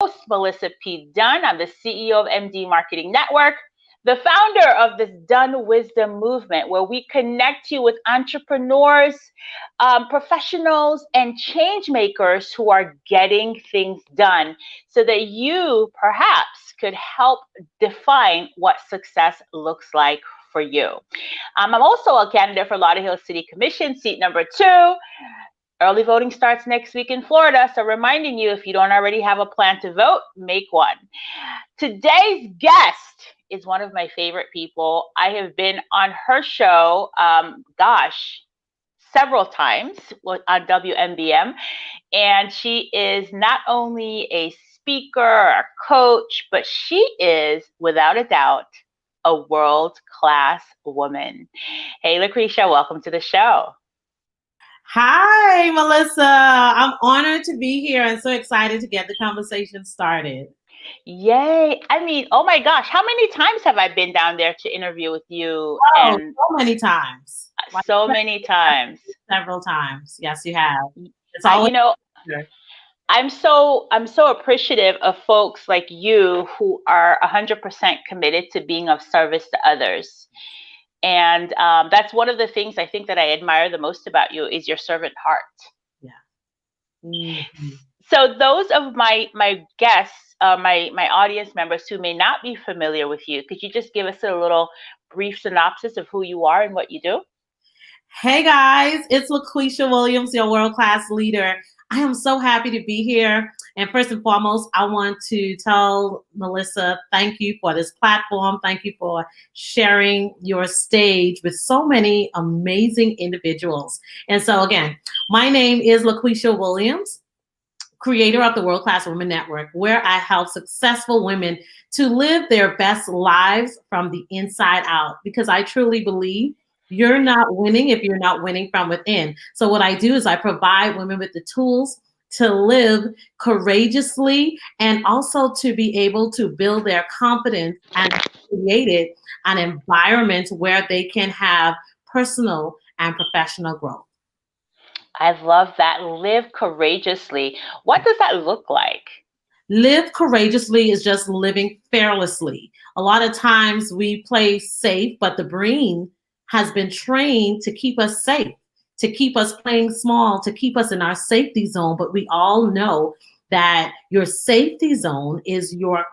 host, Melissa P. Dunn. I'm the CEO of MD Marketing Network, the founder of this DunnWisdom movement, where we connect you with entrepreneurs, professionals, and change makers who are getting things done so that you perhaps could help define what success looks like for you. I'm also a candidate for Lauderhill City Commission, seat number 2. Early voting starts next week in Florida, so reminding you, if you don't already have a plan to vote, make one. Today's guest is one of my favorite people. I have been on her show, several times on WMBM, and she is not only a speaker, a coach, but she is, without a doubt, a world-class woman. Hey, LaQuisha, welcome to the show. Hi, Melissa. I'm honored to be here and so excited to get the conversation started. Yay. I mean, oh my gosh, how many times have I been down there to interview with you? Oh, so many times. So many times. Several times. Yes, you have. It's always I'm so appreciative of folks like you who are 100% committed to being of service to others. And that's one of the things I think that I admire the most about you is your servant heart. Yeah. Mm-hmm. So those of my guests, my audience members who may not be familiar with you, could you just give us a little brief synopsis of who you are and what you do? Hey guys, it's LaQuisha Williams, your world-class leader. I am so happy to be here. And first and foremost, I want to tell Melissa, thank you for this platform. Thank you for sharing your stage with so many amazing individuals. And so again, my name is LaQuisha Williams, creator of the World Class Women Network, where I help successful women to live their best lives from the inside out, because I truly believe you're not winning if you're not winning from within. So what I do is I provide women with the tools to live courageously and also to be able to build their confidence and create an environment where they can have personal and professional growth. I love that. Live courageously. What does that look like? Live courageously is just living fearlessly. A lot of times we play safe, but the brain has been trained to keep us safe, to keep us playing small, to keep us in our safety zone. But we all know that your safety zone is your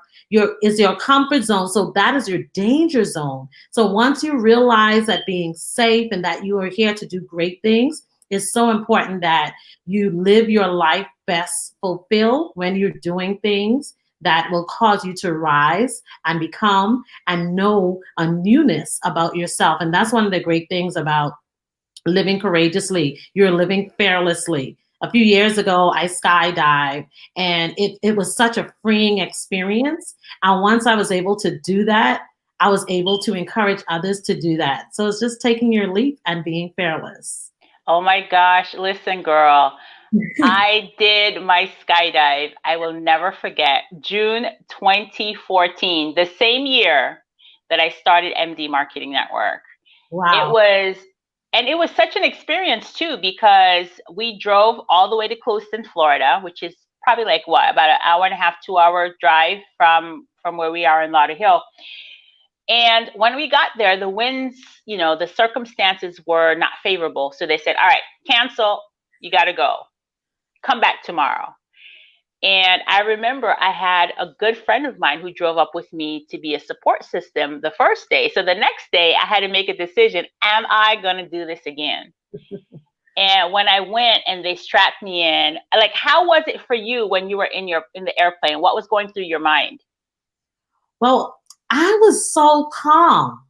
comfort zone. So that is your danger zone. So once you realize that being safe and that you are here to do great things, it's so important that you live your life best fulfilled when you're doing things that will cause you to rise and become and know a newness about yourself. And that's one of the great things about living courageously. You're living fearlessly. A few years ago, I skydived, and it was such a freeing experience. And once I was able to do that, I was able to encourage others to do that. So it's just taking your leap and being fearless. Oh my gosh, listen, girl. I did my skydive. I will never forget. June 2014, the same year that I started MD Marketing Network. Wow. It was such an experience too, because we drove all the way to Coaston, Florida, which is probably like about an hour and a half, 2-hour drive from where we are in Lauderhill. And when we got there, the winds, the circumstances were not favorable. So they said, all right, cancel, you got to go. Come back tomorrow. And I remember I had a good friend of mine who drove up with me to be a support system the first day. So the next day I had to make a decision. Am I going to do this again? And when I went and they strapped me in, like, how was it for you when you were in the airplane? What was going through your mind? Well, I was so calm.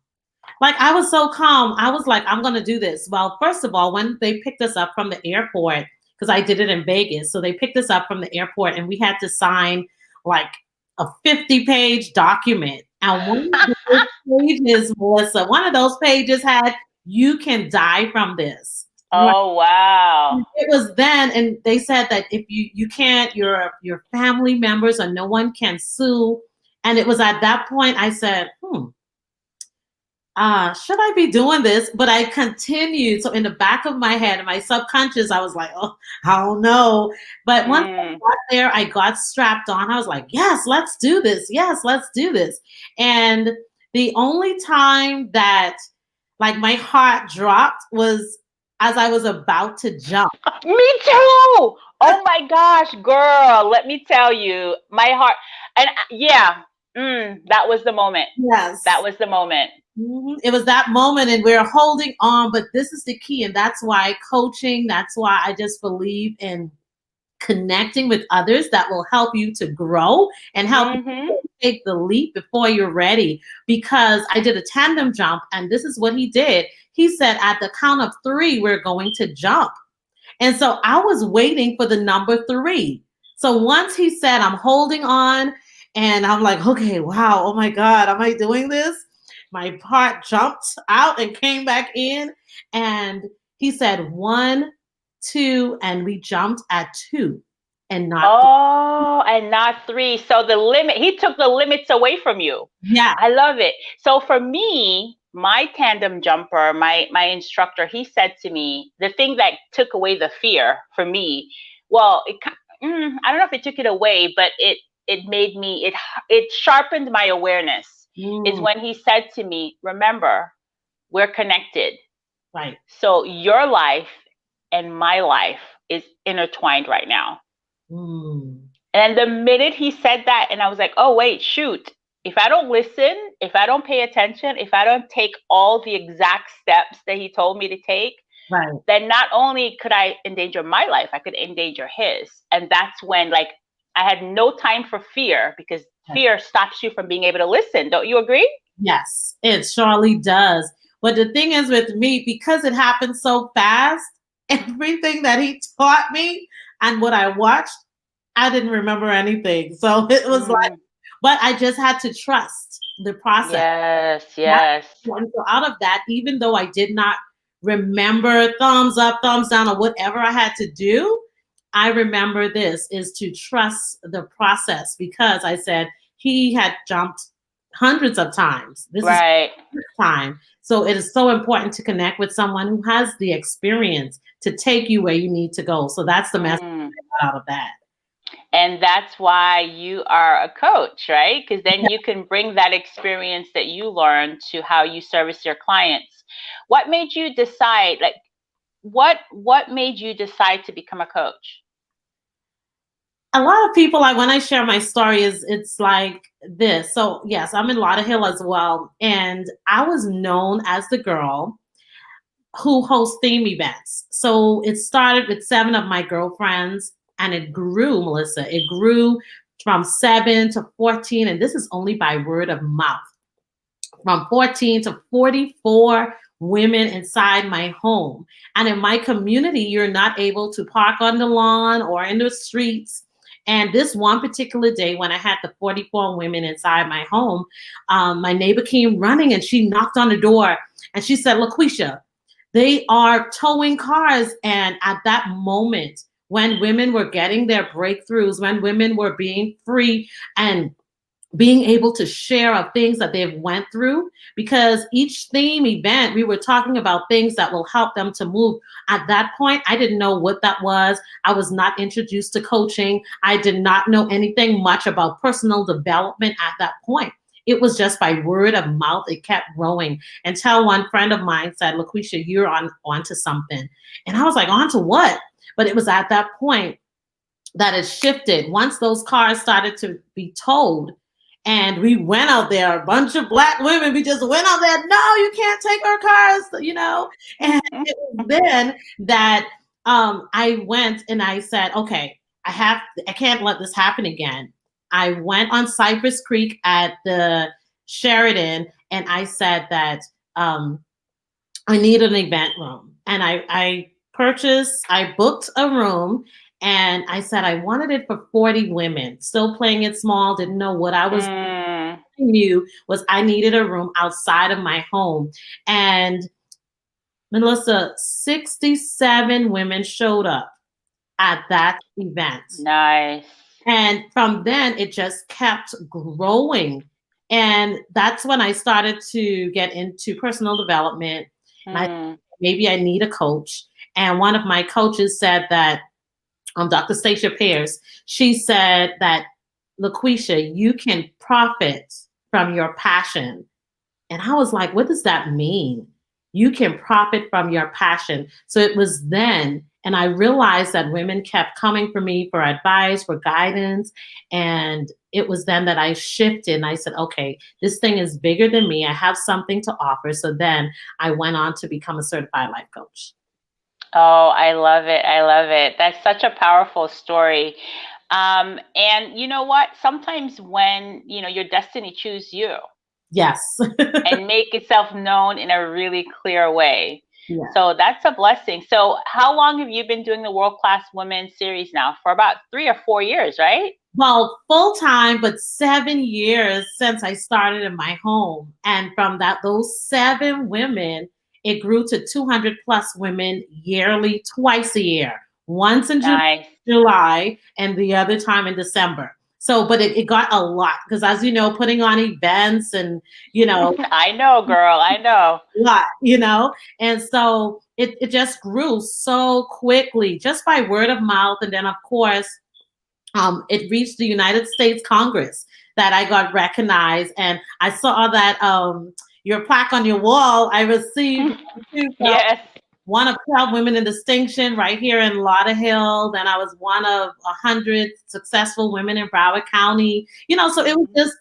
I was so calm. I was like, I'm going to do this. Well, first of all, when they picked us up from the airport, because I did it in Vegas. So they picked us up from the airport and we had to sign like a 50-page document. And one of those pages, Melissa, one of those pages had, you can die from this. Oh, wow. It was then, and they said that if you can't, your family members or no one can sue. And it was at that point I said, should I be doing this? But I continued. So in the back of my head, in my subconscious, I was like, oh, I don't know. But once I Mm. got there, I got strapped on. I was like, yes, let's do this. Yes, let's do this. And the only time that like my heart dropped was as I was about to jump. Me too. Oh my gosh, girl, let me tell you, my heart, and yeah, that was the moment. That Yes. was the moment. It was that moment, and we're holding on. But this is the key, and that's why coaching, that's why I just believe in connecting with others that will help you to grow and help Hmm. you take the leap before you're ready. Because I did a tandem jump, and this is what he did. He said, at the count of three, we're going to jump. And so I was waiting for the number three. So once he said, I'm holding on, and I'm like, okay, wow, oh my God, am I doing this? My heart jumped out and came back in. And he said, one, two, and we jumped at two and not three. Oh, and not three. So the limit, he took the limits away from you. Yeah, I love it. So for me, my tandem jumper, my instructor, he said to me, the thing that took away the fear for me, well, I don't know if it took it away, but it made me it sharpened my awareness. Is mm, when he said to me, remember, we're connected. right. So your life and my life is intertwined right now. Mm, And the minute he said that, and I was like, oh, wait, shoot. If I don't listen, if I don't pay attention, if I don't take all the exact steps that he told me to take, right. then not only could I endanger my life, I could endanger his. And that's when, like, I had no time for fear because Right. fear stops you from being able to listen. Don't you agree? Yes, it surely does. But the thing is with me, because it happened so fast, everything that he taught me and what I watched, I didn't remember anything. So it was like, Mm, but I just had to trust the process. yes, That's yes. important. So out of that, even though I did not remember thumbs up, thumbs down, or whatever I had to do, I remember this is to trust the process because I said he had jumped hundreds of times. This is Right. his time. So it is so important to connect with someone who has the experience to take you where you need to go. So that's the message Mm. I got out of that. And that's why you are a coach, right? Because then you can bring that experience that you learned to how you service your clients. What made you decide, like, what made you decide to become a coach? A lot of people, like when I share my story, is it's like this. So yes, I'm in Lauderhill as well, and I was known as the girl who hosts theme events. So it started with 7 of my girlfriends, and it grew, Melissa. It grew from 7 to 14, and this is only by word of mouth. From 14 to 44 women inside my home. And in my community, you're not able to park on the lawn or in the streets. And this one particular day, when I had the 44 women inside my home, my neighbor came running and she knocked on the door and she said, LaQuisha, they are towing cars. And at that moment, when women were getting their breakthroughs, when women were being free and being able to share of things that they've went through, because each theme event we were talking about things that will help them to move. At that point, I didn't know what that was. I was not introduced to coaching. I did not know anything much about personal development at that point. It was just by word of mouth. It kept growing until one friend of mine said, LaQuisha, you're onto something. And I was like, onto what? But it was at that point that it shifted. Once those cars started to be towed, and we went out there, a bunch of Black women, we just went out there, no, you can't take our cars, you know? And it was then that I went and I said, okay, I can't let this happen again. I went on Cypress Creek at the Sheridan and I said that I need an event room. And I booked a room and I said I wanted it for 40 women, still playing it small, didn't know what I was Mm. knew was I needed a room outside of my home. And Melissa, 67 women showed up at that event. Nice. And from then it just kept growing. And that's when I started to get into personal development. And I Mm. maybe I need a coach. And one of my coaches said that, Dr. Stacia Pierce, she said that, LaQuisha, you can profit from your passion. And I was like, what does that mean? You can profit from your passion. So it was then, and I realized that women kept coming for me for advice, for guidance. And it was then that I shifted and I said, okay, this thing is bigger than me. I have something to offer. So then I went on to become a certified life coach. Oh, I love it. I love it. That's such a powerful story. And you know what? Sometimes when, your destiny chooses you Yes. and make itself known in a really clear way. Yeah. So that's a blessing. So how long have you been doing the World Class Women series now? For about 3 or 4 years, right? Well, full time, but 7 years since I started in my home. And from those 7 women, it grew to 200 plus women yearly, twice a year, once in Nice. July and the other time in December. So, but it got a lot because, as you know, putting on events and, I know, girl. I know. lot, and so it just grew so quickly just by word of mouth. And then, of course, it reached the United States Congress that I got recognized. And I saw that your plaque on your wall, I received Yes. one of 12 women in distinction right here in Lauderhill. Then I was one of 100 successful women in Broward County. So it was just,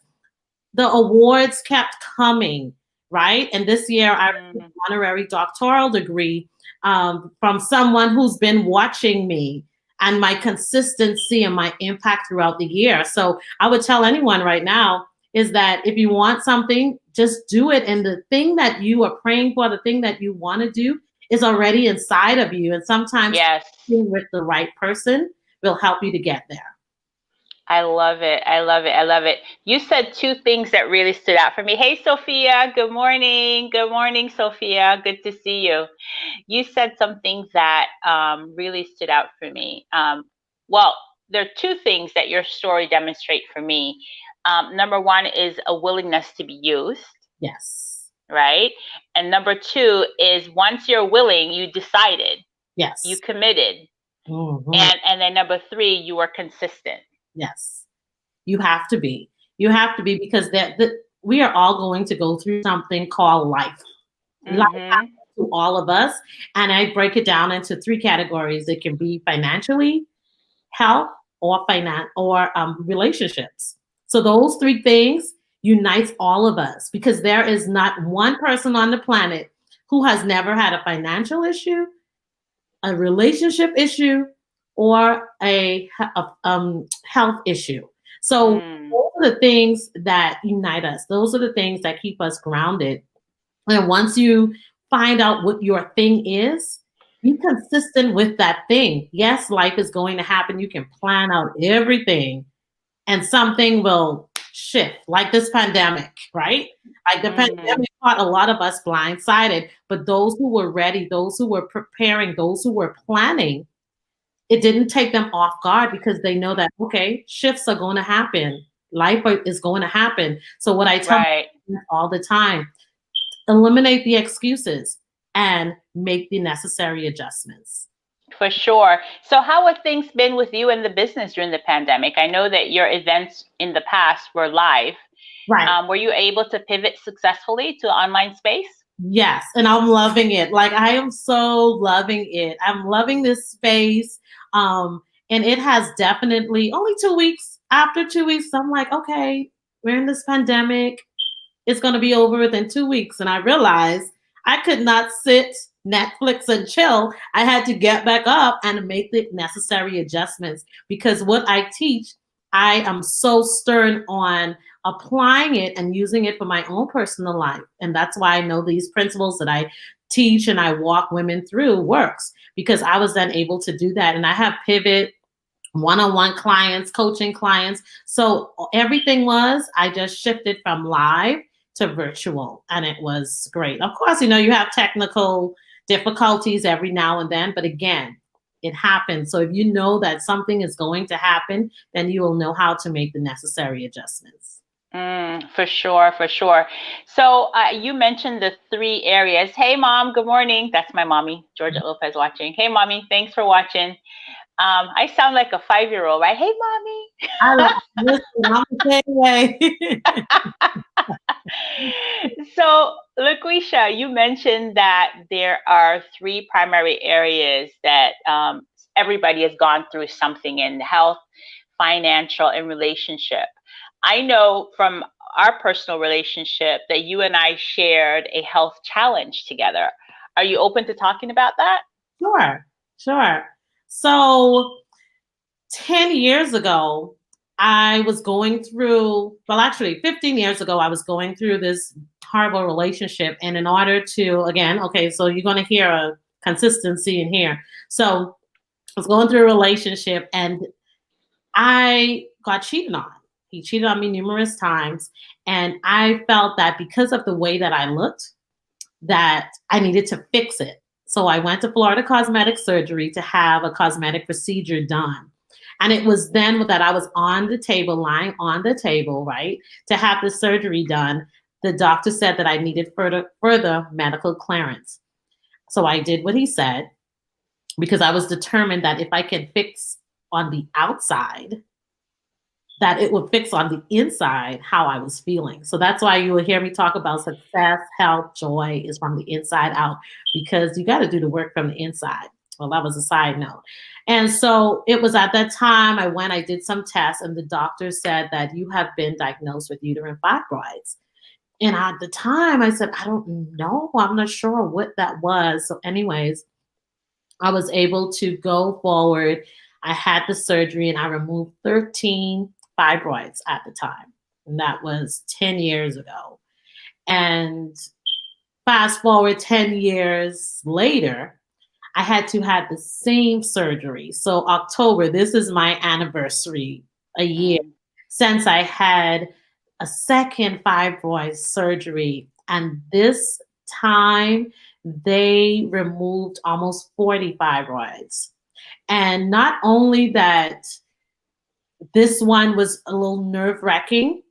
the awards kept coming, right? And this year I received an honorary doctoral degree from someone who's been watching me and my consistency and my impact throughout the year. So I would tell anyone right now is that if you want something, just do it. And the thing that you are praying for, the thing that you want to do is already inside of you. And sometimes being with the right person will help you to get there. I love it. I love it. I love it. You said 2 things that really stood out for me. Hey, Sophia. Good morning. Good morning, Sophia. Good to see you. You said something that really stood out for me. Well, there are 2 things that your story demonstrate for me. Number 1 is a willingness to be used. Yes. Right? And number 2 is once you're willing, you decided. Yes. You committed. Mm-hmm. And then number 3, you were consistent. Yes. You have to be. You have to be, because we are all going to go through something called life. Life happens to all of us. And I break it down into 3 categories. It can be financially, health, or relationships. So those 3 things unites all of us, because there is not one person on the planet who has never had a financial issue, a relationship issue, or a health issue. So those are the things that unite us. Those are the things that keep us grounded. And once you find out what your thing is, be consistent with that thing. Yes, life is going to happen. You can plan out everything, and something will shift, like this pandemic, right? Like the pandemic caught a lot of us blindsided, but those who were ready, those who were preparing, those who were planning, it didn't take them off guard, because they know that, okay, shifts are going to happen. Life is going to happen. So what I tell them all the time, eliminate the excuses and make the necessary adjustments. For sure. So how have things been with you in the business during the pandemic? I know that your events in the past were live. Right. Were you able to pivot successfully to online space? Yes. And I'm loving it. Like, I am so loving it. I'm loving this space. And it has definitely only 2 weeks. After 2 weeks, I'm like, okay, we're in this pandemic. It's going to be over within 2 weeks. And I realized I could not sit Netflix and chill. I had to get back up and make the necessary adjustments, because what I teach, I am so stern on applying it and using it for my own personal life. And that's why I know these principles that I teach and I walk women through works, because I was then able to do that. And I have pivot one-on-one clients, coaching clients. So everything I just shifted from live to virtual, and it was great. Of course, you have technical difficulties every now and then, but again, it happens. So if you know that something is going to happen, then you will know how to make the necessary adjustments. For sure, for sure. So you mentioned the three areas. Hey, Mom, good morning. That's my mommy, Georgia Lopez, watching. Hey, Mommy, thanks for watching. I sound like a 5-year-old, right? Hey, I Mommy. love listen, I'm the same way. So, LaQuisha, you mentioned that there are three primary areas that everybody has gone through something in: health, financial, and relationship. I know from our personal relationship that you and I shared a health challenge together. Are you open to talking about that? Sure, sure. So 10 years ago, I was going through, well, actually 15 years ago, I was going through this horrible relationship. And in order to, again, okay, so you're going to hear a consistency in here. So I was going through a relationship and I got cheated on. He cheated on me numerous times. And I felt that because of the way that I looked, that I needed to fix it. So I went to Florida Cosmetic Surgery to have a cosmetic procedure done. And it was then that I was on the table, lying on the table, right, to have the surgery done. The doctor said that I needed further medical clearance. So I did what he said because I was determined that if I could fix on the outside, that it would fix on the inside how I was feeling. So that's why you will hear me talk about success, health, joy is from the inside out, because you got to do the work from the inside. Well, that was a side note. And so it was at that time I did some tests, and the doctor said that you have been diagnosed with uterine fibroids. And at the time I said, I don't know. I'm not sure what that was. So, anyways, I was able to go forward. I had the surgery and I removed 13 fibroids at the time. And that was 10 years ago. And fast forward 10 years later, I had to have the same surgery. So October, this is my anniversary, a year since I had a second fibroid surgery. And this time they removed almost 40 fibroids. And not only that, this one was a little nerve wracking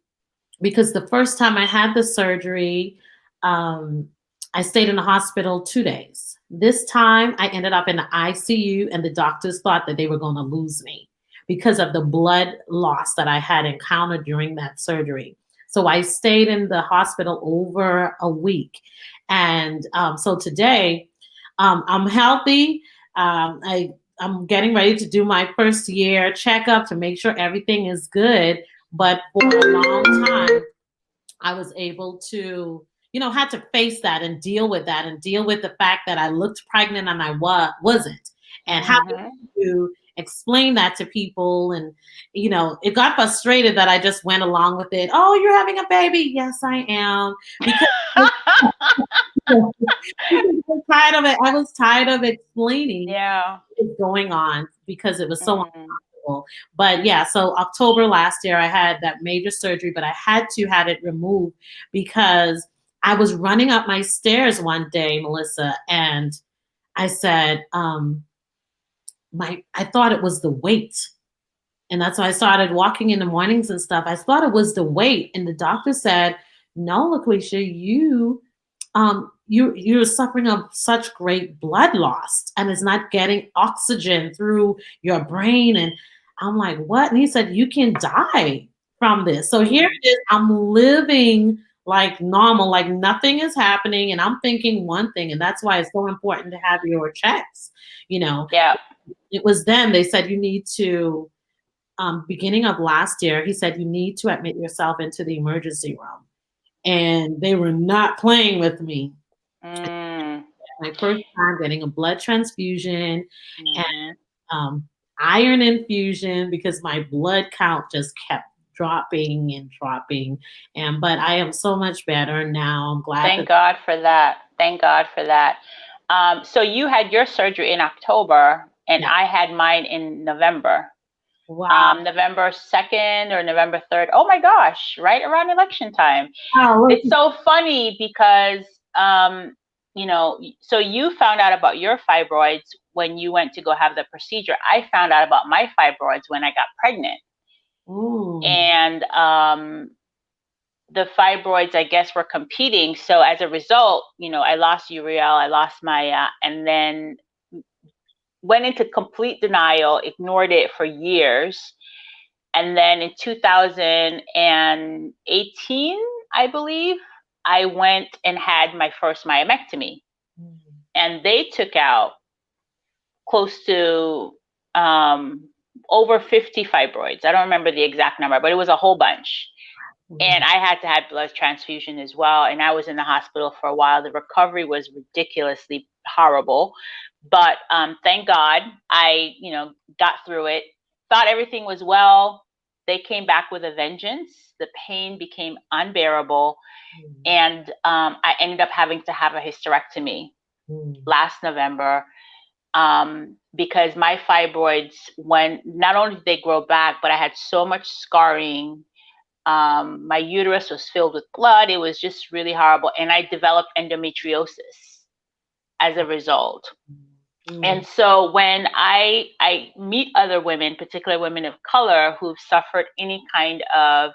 because the first time I had the surgery, I stayed in the hospital 2 days. This time I ended up in the ICU, and the doctors thought that they were going to lose me because of the blood loss that I had encountered during that surgery. So I stayed in the hospital over a week. And so today I'm healthy. I'm getting ready to do my first year checkup to make sure everything is good. But for a long time, I was able to, had to face that and deal with that and deal with the fact that I looked pregnant and I wasn't. And how to explain that to people. And, it got frustrated that I just went along with it. Oh, you're having a baby. Yes, I am. Because I was tired of explaining what's going on because it was so uncomfortable. But yeah, so October last year, I had that major surgery, but I had to have it removed because I was running up my stairs one day, Melissa, and I said, I thought it was the weight. And that's why I started walking in the mornings and stuff. I thought it was the weight. And the doctor said, no, LaQuisha, you're suffering of such great blood loss and it's not getting oxygen through your brain. And I'm like, what? And he said, you can die from this. So here it is. I'm living like normal, like nothing is happening. And I'm thinking one thing. And that's why it's so important to have your checks, Yeah. It was then they said, you need to, beginning of last year, he said, you need to admit yourself into the emergency room. And they were not playing with me. My first time getting a blood transfusion and iron infusion because my blood count just kept dropping and dropping. But I am so much better now. I'm glad. Thank God for that. Thank God for that. So you had your surgery in October, and I had mine in November. Wow. November 2nd or November 3rd. Oh my gosh, right around election time. Oh, it's so funny because, so you found out about your fibroids when you went to go have the procedure. I found out about my fibroids when I got pregnant. Ooh. And the fibroids, I guess, were competing. So as a result, I lost Uriel, I lost Maya, and then went into complete denial, ignored it for years. And then in 2018, I believe, I went and had my first myomectomy. And they took out close to over 50 fibroids. I don't remember the exact number, but it was a whole bunch. And I had to have blood transfusion as well. And I was in the hospital for a while. The recovery was ridiculously horrible. But thank God I, got through it, thought everything was well. They came back with a vengeance. The pain became unbearable. And I ended up having to have a hysterectomy last November because my fibroids, when not only did they grow back, but I had so much scarring. My uterus was filled with blood. It was just really horrible. And I developed endometriosis as a result. And so when I meet other women, particularly women of color who've suffered any kind of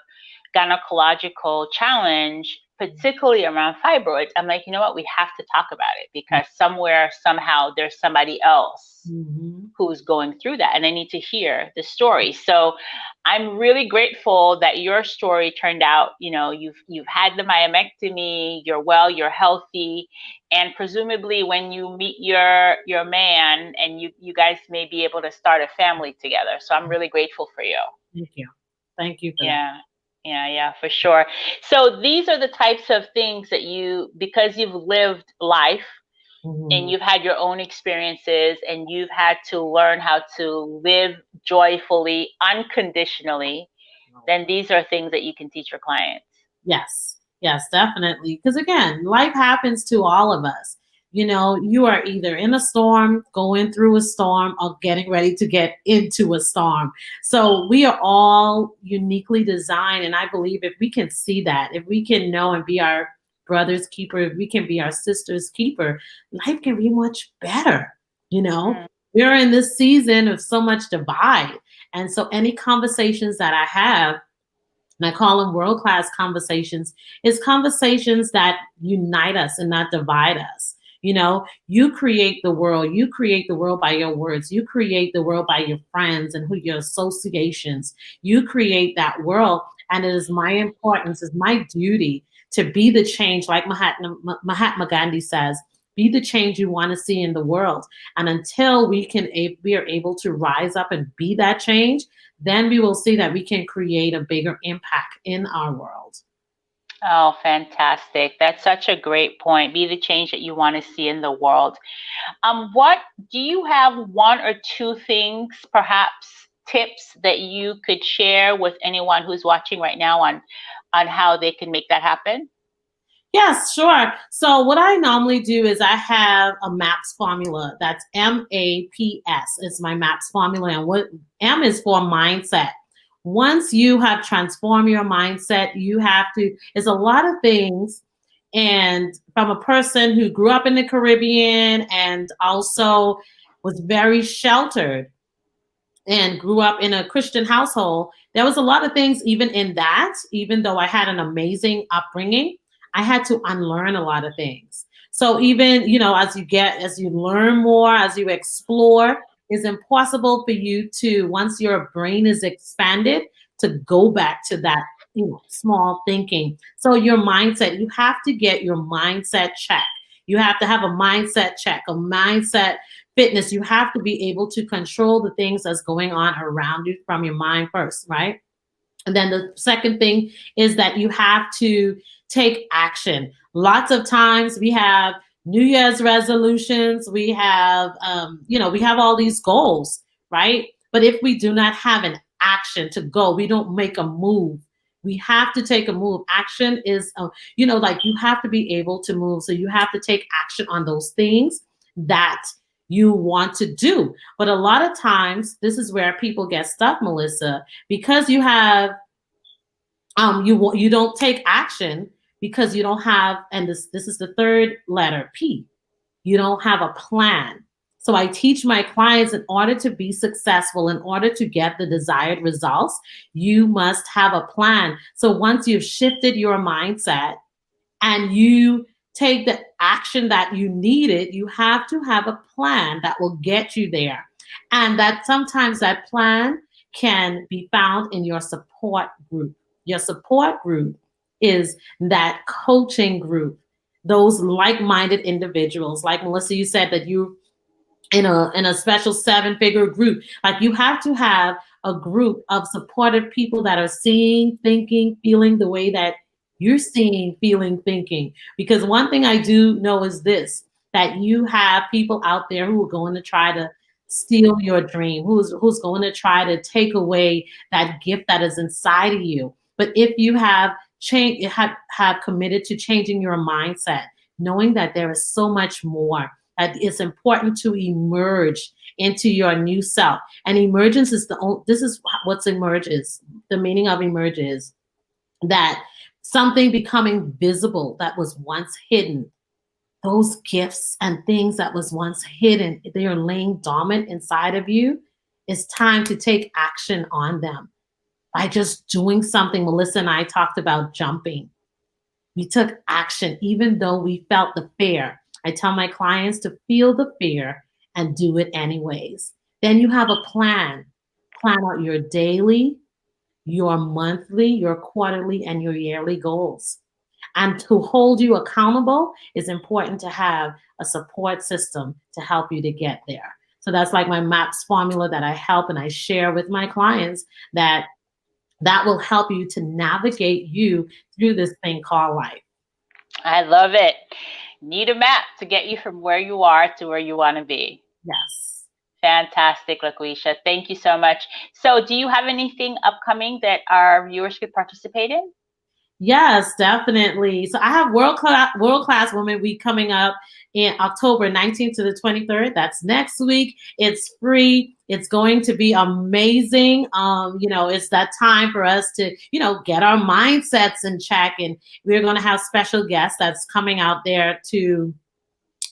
gynecological challenge, particularly around fibroids, I'm like, you know what, we have to talk about it because somewhere, somehow there's somebody else who's going through that. And I need to hear the story. So I'm really grateful that your story turned out, you've had the myomectomy, you're well, you're healthy. And presumably when you meet your man and you guys may be able to start a family together. So I'm really grateful for you. Thank you. Thank you for that. Yeah, for sure. So these are the types of things that because you've lived life and you've had your own experiences and you've had to learn how to live joyfully, unconditionally, then these are things that you can teach your clients. Yes, definitely. Because again, life happens to all of us. You are either in a storm, going through a storm, or getting ready to get into a storm. So we are all uniquely designed. And I believe if we can see that, if we can know and be our brother's keeper, if we can be our sister's keeper, life can be much better. We're in this season of so much divide. And so any conversations that I have, and I call them world-class conversations, is conversations that unite us and not divide us. You create the world. You create the world by your words. You create the world by your friends and your associations. You create that world. And it is my importance, it's my duty to be the change, like Mahatma Gandhi says, be the change you want to see in the world. And until we are able to rise up and be that change, then we will see that we can create a bigger impact in our world. Oh, fantastic. That's such a great point. Be the change that you want to see in the world. What do you have one or two things, perhaps tips that you could share with anyone who's watching right now on how they can make that happen? Yes, sure. So what I normally do is I have a MAPS formula. That's MAPS. It's my MAPS formula. And what M is for mindset. Once you have transformed your mindset, it's a lot of things. And from a person who grew up in the Caribbean and also was very sheltered and grew up in a Christian household, there was a lot of things even in that, even though I had an amazing upbringing, I had to unlearn a lot of things. So even, as you learn more, as you explore, it's impossible for you to, once your brain is expanded, to go back to that, small thinking. So your mindset, you have to get your mindset check. You have to have a mindset check, a mindset fitness. You have to be able to control the things that's going on around you from your mind first, right? And then the second thing is that you have to take action. Lots of times we have New Year's resolutions. We have, we have all these goals, right? But if we do not have an action to go, we don't make a move. We have to take a move. Action is, you have to be able to move. So you have to take action on those things that you want to do. But a lot of times, this is where people get stuck, Melissa, because you have, you don't take action because you don't have, and this is the third letter, P, you don't have a plan. So I teach my clients, in order to be successful, in order to get the desired results, you must have a plan. So once you've shifted your mindset and you take the action that you needed, you have to have a plan that will get you there. And that sometimes that plan can be found in your support group. Your support group is that coaching group, those like-minded individuals. Like Melissa, you said that you in a special 7-figure group. Like, you have to have a group of supportive people that are seeing, thinking, feeling the way that you're seeing, feeling, thinking. Because one thing I do know is this, that you have people out there who are going to try to steal your dream, who's going to try to take away that gift that is inside of you. But if you have have committed to changing your mindset, knowing that there is so much more, that it's important to emerge into your new self. And emergence is this is what's emerges. The meaning of emerge is that something becoming visible that was once hidden. Those gifts and things that was once hidden, they are laying dormant inside of you. It's time to take action on them by just doing something. Melissa and I talked about jumping. We took action, even though we felt the fear. I tell my clients to feel the fear and do it anyways. Then you have a plan. Plan out your daily, your monthly, your quarterly, and your yearly goals. And to hold you accountable, it's important to have a support system to help you to get there. So that's like my MAPS formula that I help and I share with my clients, that will help you to navigate you through this thing called life. I love it. Need a map to get you from where you are to where you want to be. Yes. Fantastic, LaQuisha. Thank you so much. So do you have anything upcoming that our viewers could participate in? Yes, definitely. So I have World Class Women Week coming up in October 19th to the 23rd. That's next week. It's free. It's going to be amazing. It's that time for us to, get our mindsets in check. And we're going to have special guests that's coming out there to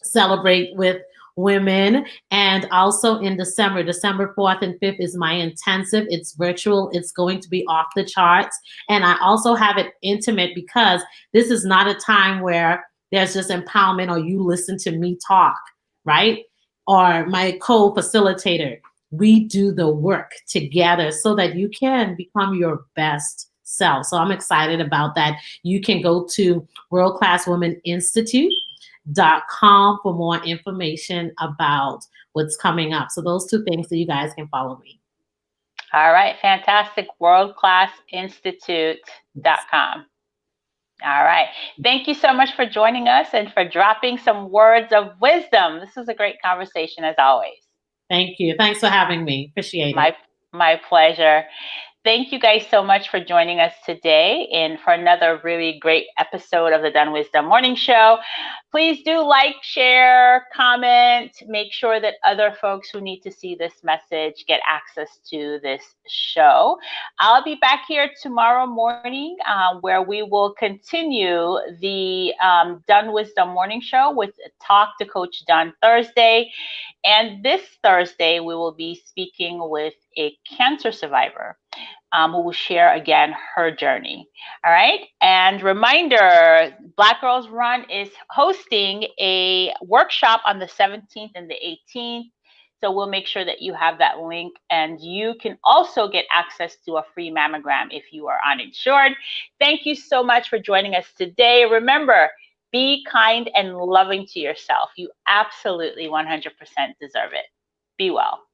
celebrate with women. And also in December 4th and 5th is my intensive. It's virtual. It's going to be off the charts. And I also have it intimate, because this is not a time where there's just empowerment or you listen to me talk, right? Or my co-facilitator. We do the work together so that you can become your best self. So I'm excited about that. You can go to World Class Women Institute.com for more information about what's coming up. So those two things, so you guys can follow me. All right, fantastic. Worldclassinstitute.com. All right. Thank you so much for joining us and for dropping some words of wisdom. This was a great conversation as always. Thank you. Thanks for having me. Appreciate it. My pleasure. Thank you guys so much for joining us today and for another really great episode of the DunnWisdom Morning Show. Please do like, share, comment. Make sure that other folks who need to see this message get access to this show. I'll be back here tomorrow morning where we will continue the DunnWisdom Morning Show with Talk to Coach Dunn Thursday. And this Thursday, we will be speaking with a cancer survivor who will share again her journey. All right. And reminder, Black Girls Run is hosting a workshop on the 17th and the 18th. So we'll make sure that you have that link, and you can also get access to a free mammogram if you are uninsured. Thank you so much for joining us today. Remember, be kind and loving to yourself. You absolutely 100% deserve it. Be well.